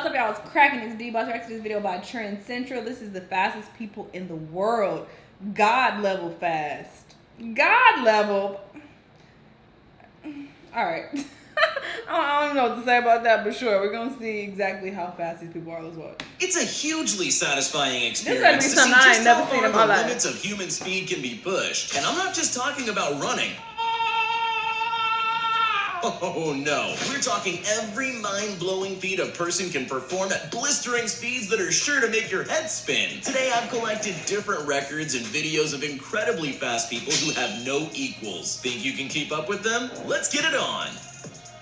what's up, y'all? It's cracking this D-Boss. React to this video by Trend Central. This is the fastest people in the world. God level fast. God level. Alright. I don't know what to say about that, but sure, we're gonna see exactly how fast these people are. Let's watch. It's a hugely satisfying experience to see just how far the limits of human speed can be pushed. And I'm not just talking about running. Oh no, we're talking every mind-blowing feat a person can perform at blistering speeds that are sure to make your head spin. Today I've collected different records and videos of incredibly fast people who have no equals. Think you can keep up with them? Let's get it on!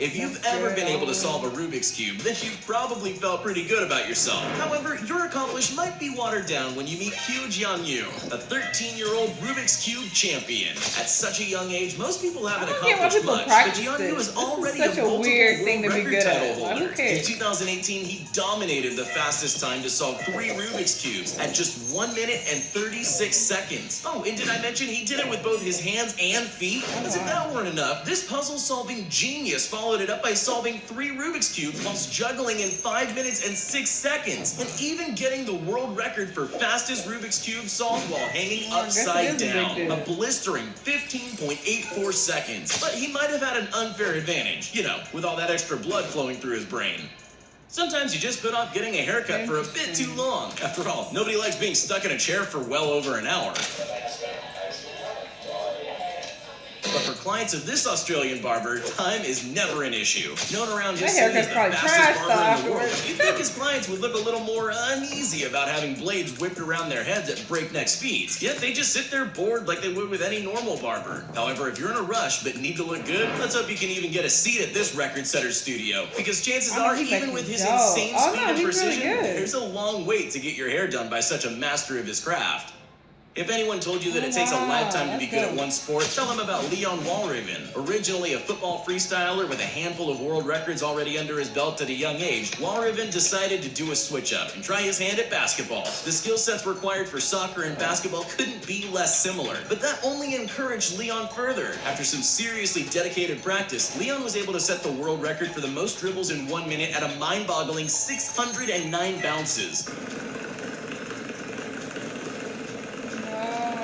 If you've ever been able to solve a Rubik's Cube, then you've probably felt pretty good about yourself. However, your accomplishment might be watered down when you meet Q Jianyu, a 13-year-old Rubik's Cube champion. At such a young age, most people haven't accomplished much, but Jianyu is already a multiple world record title holder. In 2018, he dominated the fastest time to solve 3 Rubik's Cubes at just 1 minute and 36 seconds. Oh, and did I mention he did it with both his hands and feet? As if that weren't enough, this puzzle-solving genius followed it up by solving 3 Rubik's Cubes whilst juggling in 5 minutes and 6 seconds, and even getting the world record for fastest Rubik's Cube solved while hanging upside down. A blistering 15.84 seconds. But he might have had an unfair advantage, you know, with all that extra blood flowing through his brain. Sometimes you just put off getting a haircut for a bit too long. After all, nobody likes being stuck in a chair for well over an hour. But for clients of this Australian barber, time is never an issue. Known around his city as the fastest barber in the world, you'd think his clients would look a little more uneasy about having blades whipped around their heads at breakneck speeds. Yet they just sit there bored like they would with any normal barber. However, if you're in a rush but need to look good, let's hope you can even get a seat at this record setter's studio. Because chances are, even with his insane speed and precision, there's a long wait to get your hair done by such a master of his craft. If anyone told you that it takes a lifetime to be good at one sport, tell them about Leon Walraven. Originally a football freestyler with a handful of world records already under his belt at a young age, Walraven decided to do a switch-up and try his hand at basketball. The skill sets required for soccer and basketball couldn't be less similar, but that only encouraged Leon further. After some seriously dedicated practice, Leon was able to set the world record for the most dribbles in 1 minute at a mind-boggling 609 bounces.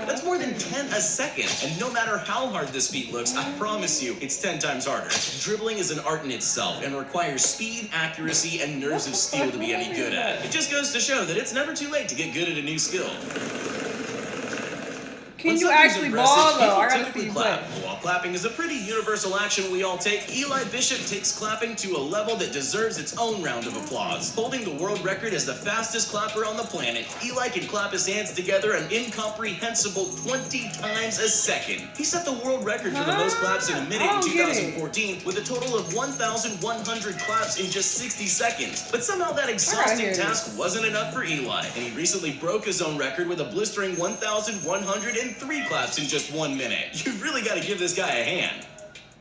That's more than 10 a second, and no matter how hard this feat looks, I promise you, it's 10 times harder. Dribbling is an art in itself and requires speed, accuracy, and nerves of steel to be any good at. It just goes to show that it's never too late to get good at a new skill. Can you actually ball though? I gotta see you clap. While clapping is a pretty universal action we all take, Eli Bishop takes clapping to a level that deserves its own round of applause. Holding the world record as the fastest clapper on the planet, Eli can clap his hands together an incomprehensible 20 times a second. He set the world record for the most claps in a minute in 2014 with a total of 1,100 claps in just 60 seconds. But somehow that exhausting task wasn't enough for Eli, and he recently broke his own record with a blistering 1,103 claps in just 1 minute. You've really got to give this guy a hand.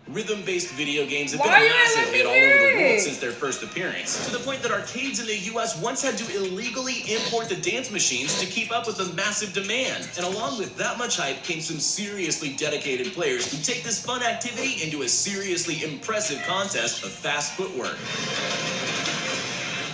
Rhythm-based video games have been a massive hit all over the world since their first appearance, to the point that arcades in the US once had to illegally import the dance machines to keep up with the massive demand. And along with that much hype came some seriously dedicated players who take this fun activity into a seriously impressive contest of fast footwork.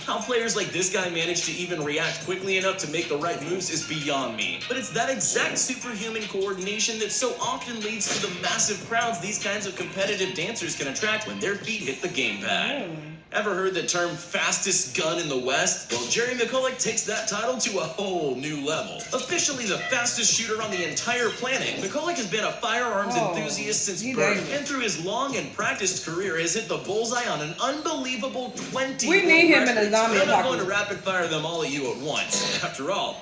How players like this guy manage to even react quickly enough to make the right moves is beyond me. But it's that exact superhuman coordination that so often leads to the massive crowds these kinds of competitive dancers can attract when their feet hit the gamepad. Ever heard the term fastest gun in the West? Well, Jerry McCulloch takes that title to a whole new level. Officially the fastest shooter on the entire planet, McCulloch has been a firearms enthusiast since birth, and through his long and practiced career has hit the bullseye on an unbelievable 20 We need him in a zombie apocalypse. I'm not going to rapid fire them all at you at once. After all,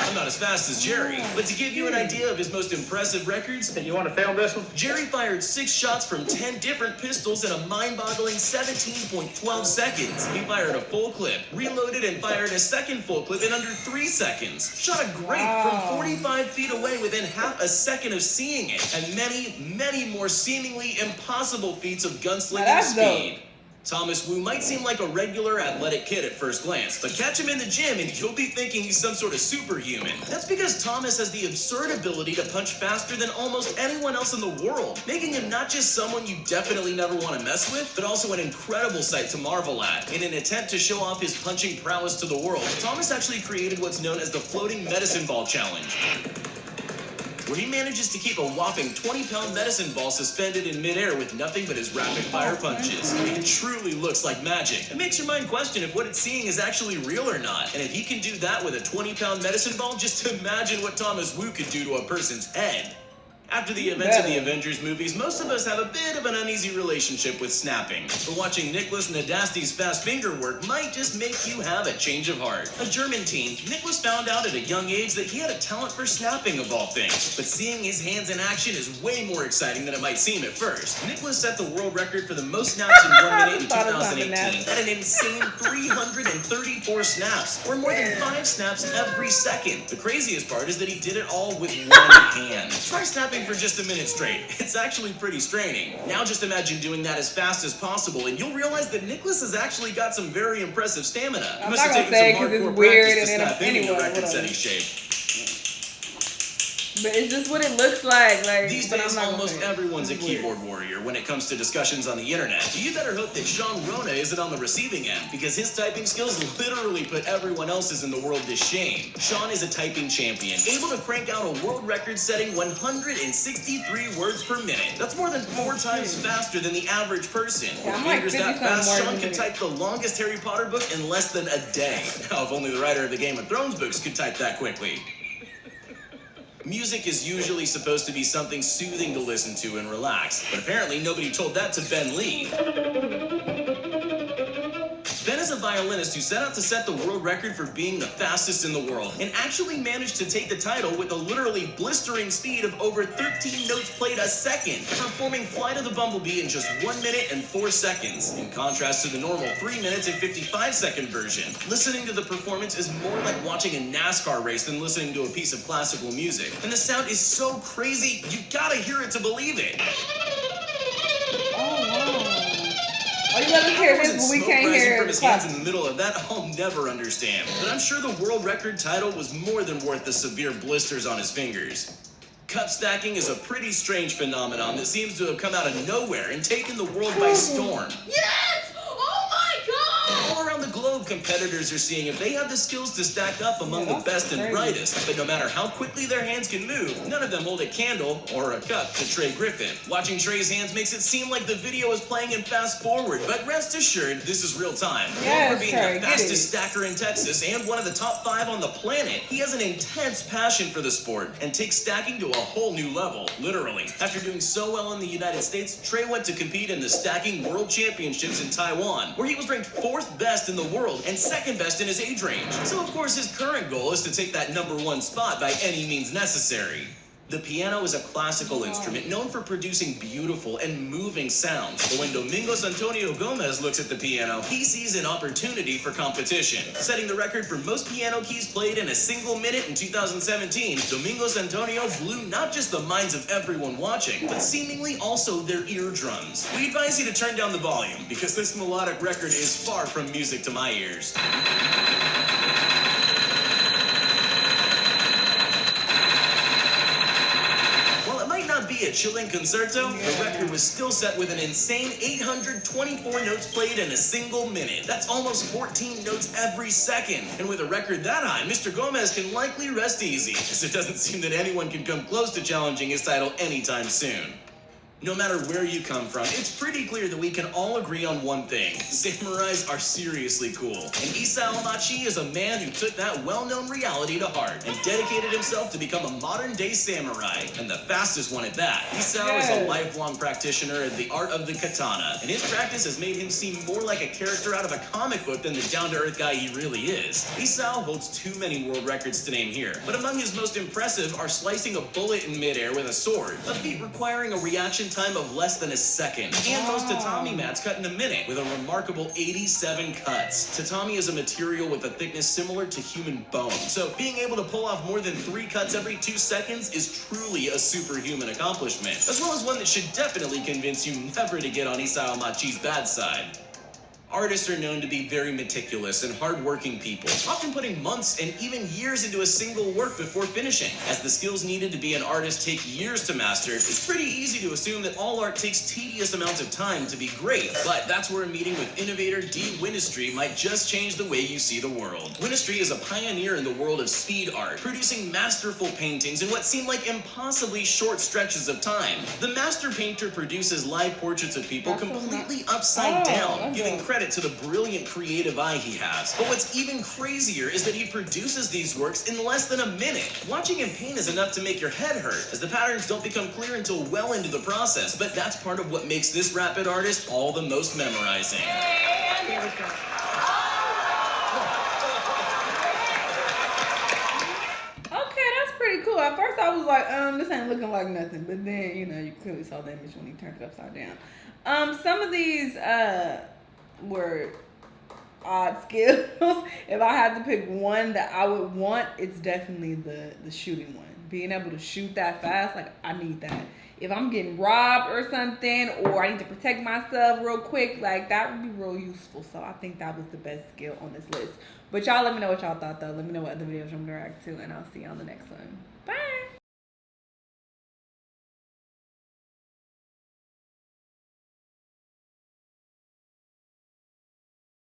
I'm not as fast as Jerry, but to give you an idea of his most impressive records, you want to film this one? Jerry fired 6 shots from 10 different pistols in a mind-boggling 17.12 seconds. He fired a full clip, reloaded and fired a second full clip in under 3 seconds. Shot a grape from 45 feet away within half a second of seeing it, and many, many more seemingly impossible feats of gunslinging speed. Thomas Wu might seem like a regular athletic kid at first glance, but catch him in the gym and you'll be thinking he's some sort of superhuman. That's because Thomas has the absurd ability to punch faster than almost anyone else in the world, making him not just someone you definitely never want to mess with, but also an incredible sight to marvel at. In an attempt to show off his punching prowess to the world, Thomas actually created what's known as the floating medicine ball challenge, where he manages to keep a whopping 20-pound medicine ball suspended in midair with nothing but his rapid-fire punches. It truly looks like magic. It makes your mind question if what it's seeing is actually real or not. And if he can do that with a 20-pound medicine ball, just imagine what Thomas Wu could do to a person's head. After the events of the Avengers movies, most of us have a bit of an uneasy relationship with snapping. But watching Nicholas Nadasti's fast finger work might just make you have a change of heart. A German teen, Nicholas found out at a young age that he had a talent for snapping of all things. But seeing his hands in action is way more exciting than it might seem at first. Nicholas set the world record for the most snaps in 1 minute in 2018 at an insane 334 snaps, or more than 5 snaps every second. The craziest part is that he did it all with one hand. Try snapping for just a minute straight. It's actually pretty straining. Now just imagine doing that as fast as possible and you'll realize that Nicholas has actually got some very impressive stamina. I'm not gonna say because it's weird and then anyway, record-setting shape. But it's just what it looks like. These days, almost everyone's a keyboard warrior when it comes to discussions on the internet. You better hope that Sean Rona isn't on the receiving end, because his typing skills literally put everyone else's in the world to shame. Sean is a typing champion, able to crank out a world record-setting 163 words per minute. That's more than 4 times faster than the average person. With fingers that fast, Sean can type the longest Harry Potter book in less than a day. Now, if only the writer of the Game of Thrones books could type that quickly. Music is usually supposed to be something soothing to listen to and relax, but apparently nobody told that to Ben Lee. Ben is a violinist who set out to set the world record for being the fastest in the world, and actually managed to take the title with a literally blistering speed of over 13 notes played a second, performing Flight of the Bumblebee in just 1 minute and 4 seconds, in contrast to the normal 3 minutes and 55-second version. Listening to the performance is more like watching a NASCAR race than listening to a piece of classical music, and the sound is so crazy, you gotta hear it to believe it. Oh, wow. Oh, you let us hear this, but we can't hear it. From his hands in the middle of that, I'll never understand. But I'm sure the world record title was more than worth the severe blisters on his fingers. Cup stacking is a pretty strange phenomenon that seems to have come out of nowhere and taken the world by storm. Yes! Oh my God! All around the globe, competitors are seeing if they have the skills to stack up among the best and brightest. But no matter how quickly their hands can move, none of them hold a candle or a cup to Trey Griffin. Watching Trey's hands makes it seem like the video is playing in fast forward, but rest assured, this is real time. Known for being the fastest stacker in Texas and one of the top 5 on the planet, he has an intense passion for the sport and takes stacking to a whole new level, literally. After doing so well in the United States, Trey went to compete in the Stacking World Championships in Taiwan, where he was ranked 4th best in the world and 2nd best in his age range. So of course his current goal is to take that #1 spot by any means necessary. The piano is a classical instrument known for producing beautiful and moving sounds. But when Domingos Antonio Gomez looks at the piano, he sees an opportunity for competition. Setting the record for most piano keys played in a single minute in 2017, Domingos Antonio blew not just the minds of everyone watching, but seemingly also their eardrums. We advise you to turn down the volume, because this melodic record is far from music to my ears. Be a chilling concerto, the record was still set with an insane 824 notes played in a single minute. That's almost 14 notes every second. And with a record that high, Mr. Gomez can likely rest easy, as it doesn't seem that anyone can come close to challenging his title anytime soon. No matter where you come from, it's pretty clear that we can all agree on one thing. Samurais are seriously cool. And Isao Machi is a man who took that well-known reality to heart and dedicated himself to become a modern-day samurai, and the fastest one at that. Isao is a lifelong practitioner of the art of the katana, and his practice has made him seem more like a character out of a comic book than the down-to-earth guy he really is. Isao holds too many world records to name here, but among his most impressive are slicing a bullet in midair with a sword, a feat requiring a reaction time of less than a second, and most tatami mats cut in a minute with a remarkable 87 cuts. Tatami is a material with a thickness similar to human bone, so being able to pull off more than 3 cuts every 2 seconds is truly a superhuman accomplishment, as well as one that should definitely convince you never to get on Isao Machi's bad side. Artists are known to be very meticulous and hardworking people, often putting months and even years into a single work before finishing. As the skills needed to be an artist take years to master, it's pretty easy to assume that all art takes tedious amounts of time to be great. But that's where a meeting with innovator Dee Winistry might just change the way you see the world. Winistry is a pioneer in the world of speed art, producing masterful paintings in what seem like impossibly short stretches of time. The master painter produces live portraits of people completely upside down, giving credit to the brilliant creative eye he has. But what's even crazier is that he produces these works in less than a minute. Watching him paint is enough to make your head hurt, as the patterns don't become clear until well into the process. But that's part of what makes this rapid artist all the most memorizing. Okay, that's pretty cool. At first I was like, this ain't looking like nothing. But then, you clearly saw the image when he turned it upside down. Some of these were odd skills. If I had to pick one that I would want, it's definitely the shooting one. Being able to shoot that fast, like, I need that. If I'm getting robbed or something, or I need to protect myself real quick, like, that would be real useful. So I think that was the best skill on this list. But y'all let me know what y'all thought, though. Let me know what other videos you want me to react to, and I'll see you on the next one.